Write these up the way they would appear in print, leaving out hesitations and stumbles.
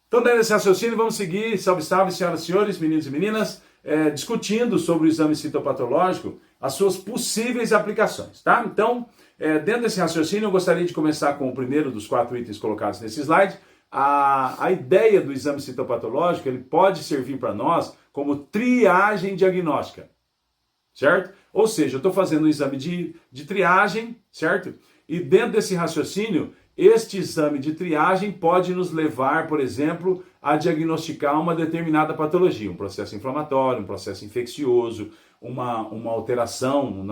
Então, dentro desse raciocínio, vamos seguir, salve, salve, senhoras e senhores, meninos e meninas, discutindo sobre o exame citopatológico, as suas possíveis aplicações, tá? Então, dentro desse raciocínio, eu gostaria de começar com o primeiro dos 4 itens colocados nesse slide. A ideia do exame citopatológico, ele pode servir para nós como triagem diagnóstica, certo? Ou seja, eu estou fazendo um exame de triagem, certo? E dentro desse raciocínio, este exame de triagem pode nos levar, por exemplo, a diagnosticar uma determinada patologia, um processo inflamatório, um processo infeccioso, uma alteração.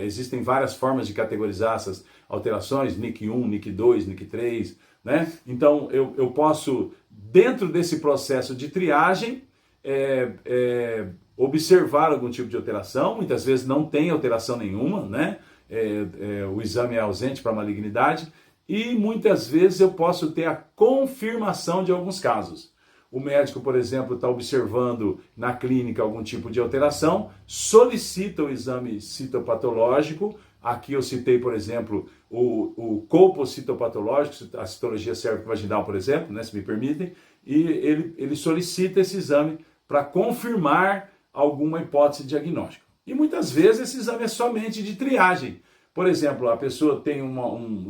Existem várias formas de categorizar essas alterações, NIC1, NIC2, NIC3, né? Então, eu posso, dentro desse processo de triagem, observar algum tipo de alteração. Muitas vezes não tem alteração nenhuma, né? O exame é ausente para malignidade. E muitas vezes eu posso ter a confirmação de alguns casos. O médico, por exemplo, está observando na clínica algum tipo de alteração, solicita o exame citopatológico. Aqui eu citei, por exemplo, o colpocitopatológico, a citologia cérvico-vaginal, por exemplo, né, se me permitem, e ele solicita esse exame para confirmar alguma hipótese diagnóstica. E muitas vezes esse exame é somente de triagem. Por exemplo, a pessoa tem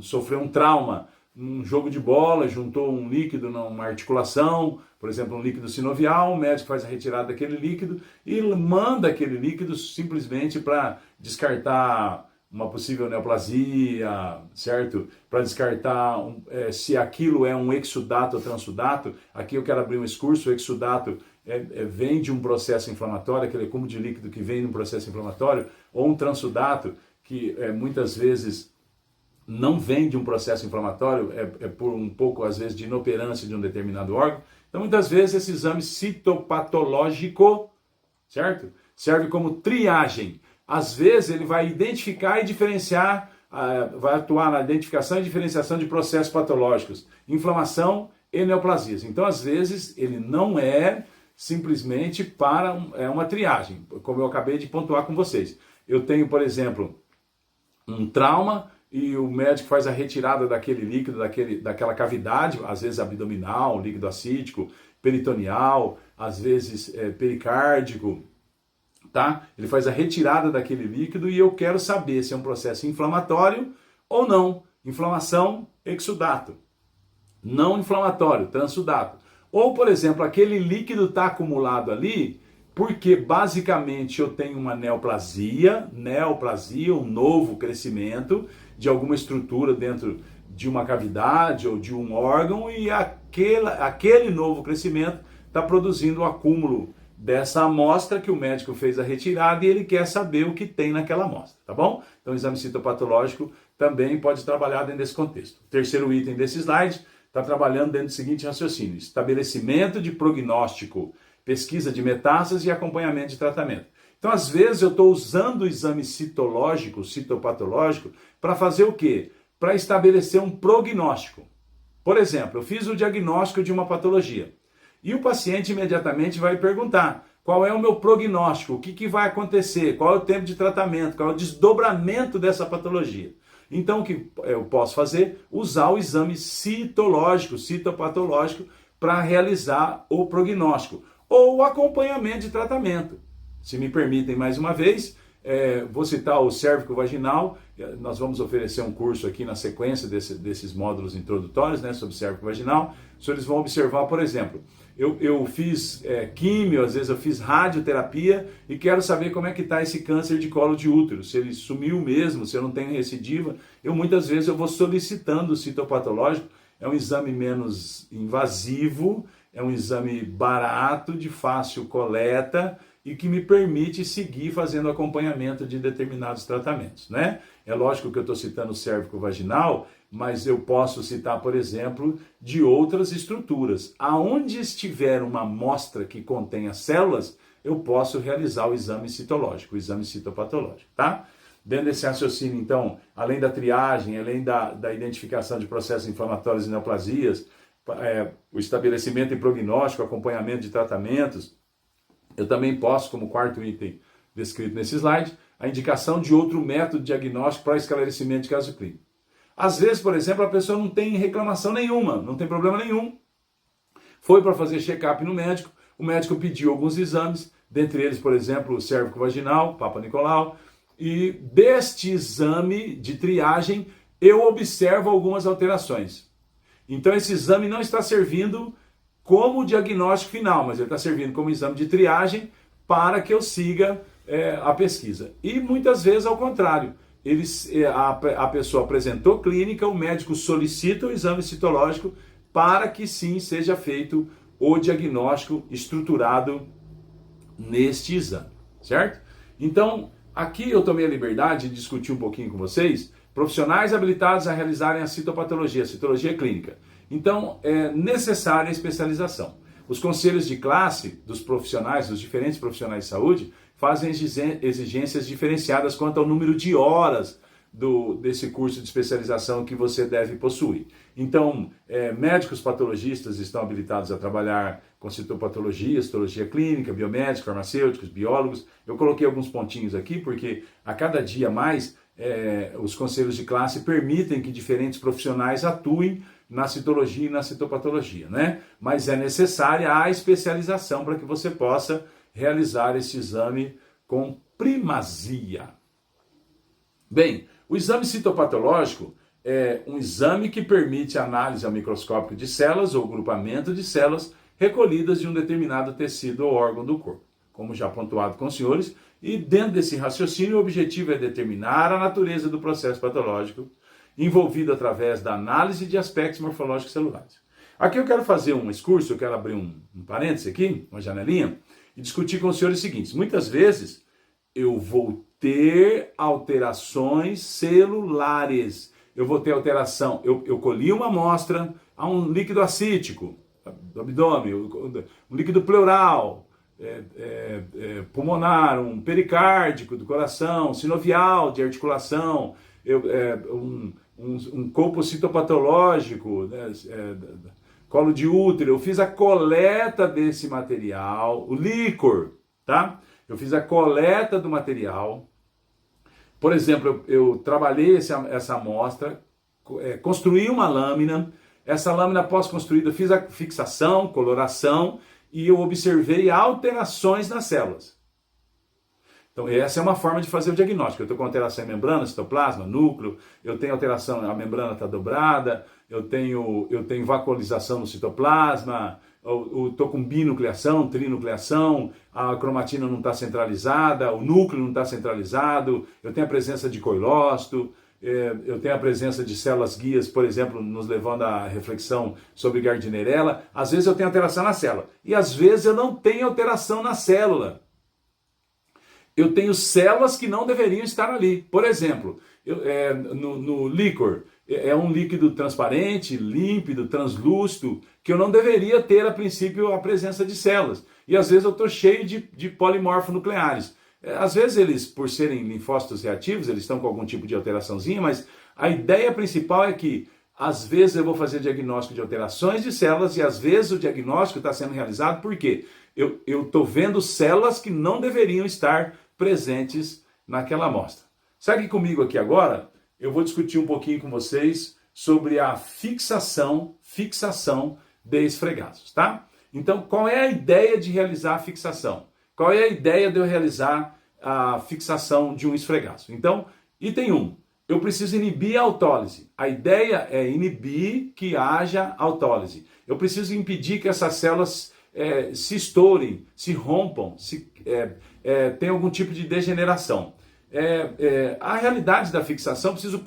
sofreu um trauma num jogo de bola, juntou um líquido numa articulação, por exemplo, um líquido sinovial, o médico faz a retirada daquele líquido e manda aquele líquido simplesmente para descartar uma possível neoplasia, certo? Para descartar se aquilo é um exudato ou transudato. Aqui eu quero abrir um excurso. O exudato vem de um processo inflamatório, aquele acúmulo de líquido que vem de um processo inflamatório, ou um transudato, que muitas vezes não vem de um processo inflamatório, por um pouco, às vezes, de inoperância de um determinado órgão. Então, muitas vezes, esse exame citopatológico, certo? Serve como triagem. Às vezes, ele vai identificar e diferenciar, vai atuar na identificação e diferenciação de processos patológicos, inflamação e neoplasias. Então, às vezes, ele não é simplesmente para uma triagem, como eu acabei de pontuar com vocês. Eu tenho, por exemplo, um trauma e o médico faz a retirada daquele líquido, daquela cavidade, às vezes abdominal, líquido acítico, peritoneal, às vezes pericárdico, tá? Ele faz a retirada daquele líquido e eu quero saber se é um processo inflamatório ou não. Inflamação, exudato. Não inflamatório, transudato. Ou, por exemplo, aquele líquido está acumulado ali porque basicamente eu tenho uma neoplasia, um novo crescimento de alguma estrutura dentro de uma cavidade ou de um órgão, e aquele novo crescimento está produzindo o acúmulo dessa amostra que o médico fez a retirada e ele quer saber o que tem naquela amostra, tá bom? Então o exame citopatológico também pode trabalhar dentro desse contexto. O terceiro item desse slide está trabalhando dentro do seguinte raciocínio: estabelecimento de prognóstico, pesquisa de metástases e acompanhamento de tratamento. Então, às vezes, eu estou usando o exame citológico, citopatológico, para fazer o quê? Para estabelecer um prognóstico. Por exemplo, eu fiz o diagnóstico de uma patologia e o paciente imediatamente vai perguntar: qual é o meu prognóstico? O que vai acontecer? Qual é o tempo de tratamento? Qual é o desdobramento dessa patologia? Então, o que eu posso fazer? Usar o exame citológico, citopatológico, para realizar o prognóstico ou o acompanhamento de tratamento. Se me permitem mais uma vez, vou citar o cérvico-vaginal. Nós vamos oferecer um curso aqui na sequência desses módulos introdutórios, né, sobre cérvico-vaginal. Os senhores vão observar, por exemplo, eu fiz químio, às vezes eu fiz radioterapia e quero saber como é que está esse câncer de colo de útero, se ele sumiu mesmo, se eu não tenho recidiva. Muitas vezes eu vou solicitando o citopatológico. É um exame menos invasivo, é um exame barato, de fácil coleta e que me permite seguir fazendo acompanhamento de determinados tratamentos, né? É lógico que eu estou citando o cérvico-vaginal, mas eu posso citar, por exemplo, de outras estruturas. Aonde estiver uma amostra que contenha células, eu posso realizar o exame citológico, o exame citopatológico, tá? Dentro desse raciocínio, então, além da triagem, além da identificação de processos inflamatórios e neoplasias, o estabelecimento e prognóstico, acompanhamento de tratamentos, eu também posso, como quarto item descrito nesse slide, a indicação de outro método diagnóstico para esclarecimento de caso clínico. Às vezes, por exemplo, a pessoa não tem reclamação nenhuma, não tem problema nenhum, Foi para fazer check-up no médico, o médico pediu alguns exames, dentre eles, por exemplo, o cérvico-vaginal, Papa Nicolau, e deste exame de triagem eu observo algumas alterações. Então esse exame não está servindo como diagnóstico final, mas ele está servindo como exame de triagem para que eu siga a pesquisa. E muitas vezes ao contrário, a pessoa apresentou clínica, o médico solicita o exame citológico para que sim seja feito o diagnóstico estruturado neste exame, certo? Então, aqui eu tomei a liberdade de discutir um pouquinho com vocês profissionais habilitados a realizarem a citopatologia clínica. Então, é necessária a especialização. Os conselhos de classe dos profissionais, dos diferentes profissionais de saúde, fazem exigências diferenciadas quanto ao número de horas desse curso de especialização que você deve possuir. Então, médicos patologistas estão habilitados a trabalhar com citopatologia, citologia clínica, biomédicos, farmacêuticos, biólogos. Eu coloquei alguns pontinhos aqui porque a cada dia mais os conselhos de classe permitem que diferentes profissionais atuem na citologia e na citopatologia, né? Mas é necessária a especialização para que você possa realizar esse exame com primazia. Bem, o exame citopatológico é um exame que permite análise ao microscópio de células ou grupamento de células recolhidas de um determinado tecido ou órgão do corpo, como já pontuado com os senhores, e dentro desse raciocínio o objetivo é determinar a natureza do processo patológico envolvido através da análise de aspectos morfológicos celulares. Aqui eu quero fazer um excurso, eu quero abrir um parêntese aqui, uma janelinha, e discutir com os senhores o seguinte: muitas vezes eu vou ter alterações celulares, eu vou ter alteração, eu colhi uma amostra a um líquido acítico do abdômen, um líquido pleural, pulmonar, um pericárdico do coração, sinovial de articulação, um corpo citopatológico, né, colo de útero. Eu fiz a coleta desse material, o líquor, tá? Eu fiz a coleta do material. Por exemplo, eu trabalhei essa amostra, construí uma lâmina. Essa lâmina pós-construída, fiz a fixação, coloração, e eu observei alterações nas células. Então, essa é uma forma de fazer o diagnóstico. Eu estou com alteração em membrana, citoplasma, núcleo, eu tenho alteração, a membrana está dobrada, eu tenho vacuolização no citoplasma, eu estou com binucleação, trinucleação, a cromatina não está centralizada, o núcleo não está centralizado, eu tenho a presença de coilócito, eu tenho a presença de células guias, por exemplo, nos levando à reflexão sobre Gardnerella. Às vezes eu tenho alteração na célula, e às vezes eu não tenho alteração na célula. Eu tenho células que não deveriam estar ali. Por exemplo, no líquor, é um líquido transparente, límpido, translúcido, que eu não deveria ter, a princípio, a presença de células. E às vezes eu estou cheio de polimorfonucleares. Às vezes eles, por serem linfócitos reativos, eles estão com algum tipo de alteraçãozinha, mas a ideia principal é que às vezes eu vou fazer diagnóstico de alterações de células e às vezes o diagnóstico está sendo realizado porque eu estou vendo células que não deveriam estar presentes naquela amostra. Segue comigo aqui agora, eu vou discutir um pouquinho com vocês sobre a fixação de esfregaços, tá? Então, qual é a ideia de realizar a fixação? Qual é a ideia de eu realizar a fixação de um esfregaço? Então, item 1, eu preciso inibir a autólise. A ideia é inibir que haja autólise. Eu preciso impedir que essas células se estourem, se rompam, tenham algum tipo de degeneração. A realidade da fixação, eu preciso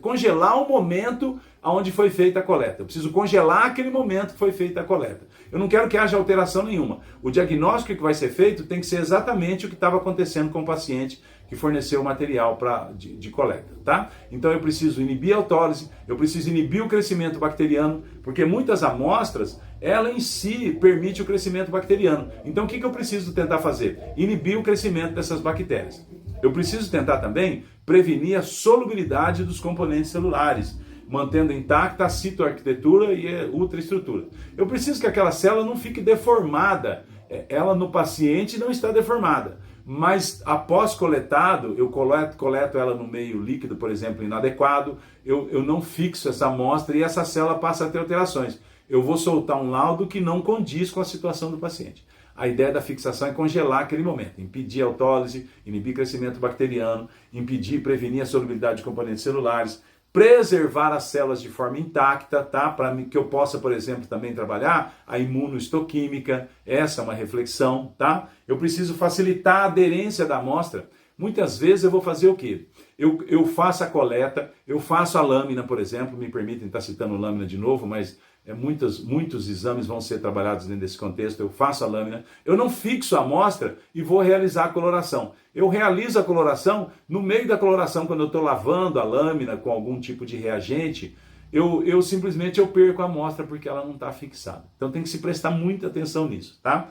congelar o momento onde foi feita a coleta. Eu preciso congelar aquele momento que foi feita a coleta. Eu não quero que haja alteração nenhuma. O diagnóstico que vai ser feito tem que ser exatamente o que estava acontecendo com o paciente que forneceu o material de coleta, tá? Então eu preciso inibir a autólise, eu preciso inibir o crescimento bacteriano, porque muitas amostras, ela em si permite o crescimento bacteriano. Então o que eu preciso tentar fazer? Inibir o crescimento dessas bactérias. Eu preciso tentar também prevenir a solubilidade dos componentes celulares, mantendo intacta a citoarquitetura e a ultraestrutura. Eu preciso que aquela célula não fique deformada. Ela no paciente não está deformada, mas após coletado, eu coleto ela no meio líquido, por exemplo, inadequado, eu não fixo essa amostra e essa célula passa a ter alterações. eu vou soltar um laudo que não condiz com a situação do paciente. A ideia da fixação é congelar aquele momento, impedir a autólise, inibir crescimento bacteriano, impedir e prevenir a solubilidade de componentes celulares, preservar as células de forma intacta, tá? Para que eu possa, por exemplo, também trabalhar a imunohistoquímica, essa é uma reflexão, tá? Eu preciso facilitar a aderência da amostra. Muitas vezes eu vou fazer o quê? Eu faço a coleta, eu faço a lâmina, por exemplo, me permitem estar citando lâmina de novo, mas muitos exames vão ser trabalhados dentro desse contexto. Eu faço a lâmina, eu não fixo a amostra e vou realizar a coloração. Eu realizo a coloração, no meio da coloração, quando eu estou lavando a lâmina com algum tipo de reagente, eu simplesmente perco a amostra porque ela não está fixada. Então tem que se prestar muita atenção nisso, tá?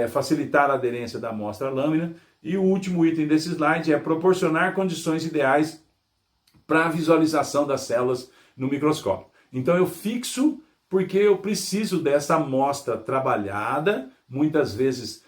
Facilitar a aderência da amostra à lâmina. E o último item desse slide é proporcionar condições ideais para a visualização das células no microscópio. Então eu fixo porque eu preciso dessa amostra trabalhada. Muitas vezes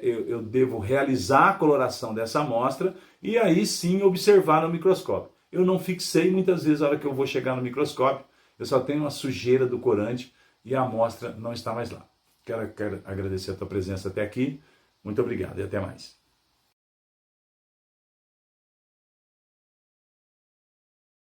eu devo realizar a coloração dessa amostra e aí sim observar no microscópio. Eu não fixei, muitas vezes a hora que eu vou chegar no microscópio, eu só tenho uma sujeira do corante e a amostra não está mais lá. Quero agradecer a tua presença até aqui. Muito obrigado e até mais.